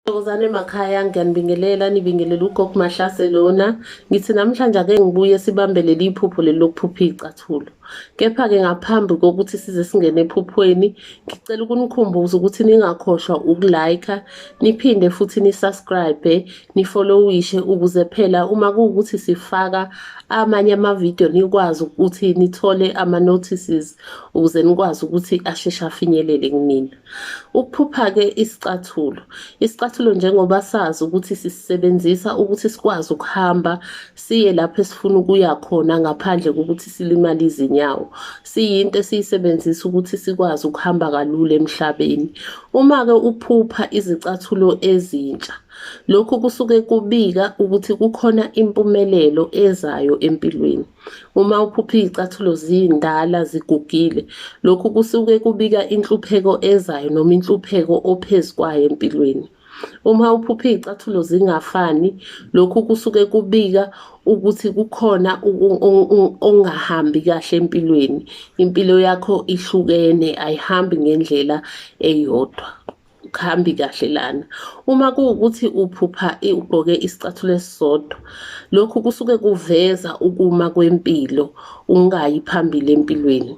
Thokozani emakhaya ngiyanibingelela nibingelela ugogo Mahlase lona. Ngithi namhlanje ake ngibuye sibambe leli iphupho leli lokuphupha izicathulo. Kepha-ke ngaphambi kokuthi size singene ephuphweni, ngicela ukunikhumbuza ukuthi ningakhohlwa ukulike, niphinde futhi nisubscribe, nifollowishe ukuze phela uma kuwukuthi sifaka amanye amavidiyo nikwazi ukuthi nithole ama-notices ukuze nikwazi ukuthi asheshe afinyelele kunina. Ukuphupha-ke isicathulo njengoba sazi ukuthi sisebenzisa ukuthi sikwazi ukuhamba siye lapho esifuna ukuya khona ngaphandle kokuthi silimale izinyawo. Siyinto esiyisebenzisa ukuthi sikwazi ukuhamba kalula emhlabeni. Uma-ke uphupha izicathulo ezintsha, lokhu kusuke kubika ukuthi kukhona impumelelo ezayo empilweni. Uma uphupha izicathulo zindala zigugile, lokhu kusuke kubika inhlupheko ezayo noma inhlupheko ophezukwayo empilweni. Uma uphupha izicathulo zingafani, lokhu kusuke kubika ukuthi kukhona ongahambi kahle empilweni. Impilo yakho ihlukene, ayihambi ngendlela eyodwa. Kuhambi kahle lana. Uma kuwukuthi uphupha ugqoke isicathulo esisodwa, lokhu kusuke kuveza ukuma kwempilo, ungayi phambili empilweni.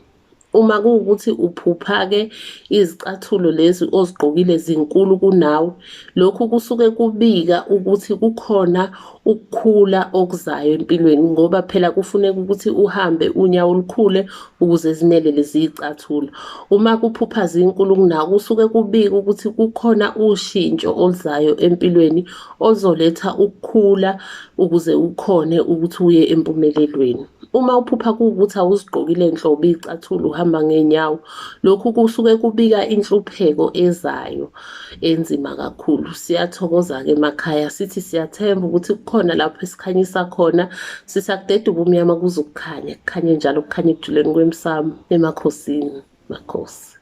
Uma kuwukuthi uphupha-ke izicathulo lezi ozigqokile zinkulu kunawe, lokhu kusuke kubika ukuthi kukhona ukukhula okuzayo empilweni, ngoba phela kufuneka ukuthi uhambe unyawo olukhule ukuze zinele lezi zicathulo. Uma kuphupha zinkulu kunawe, kusuke kubika ukuthi kukhona ushintsho oluzayo empilweni ozoletha ukukhula ukuze ukhone ukuthi uye empumelelweni. Uma uphupha kuwukuthi awuzigqokile nhlobo izicathulo uhamba ngenyawo, lokhu kusuke kubika inhlupheko ezayo enzima kakhulu. Siyathokoza-ke emakhaya, sithi siyathemba ukuthi kukhona lapho esikhanyisa khona. Sisakudeda ubumnyama kuze kukhanye, kukhanye njalo kukhanye ekujuleni kwemsamo. Emakhosini, makhosi.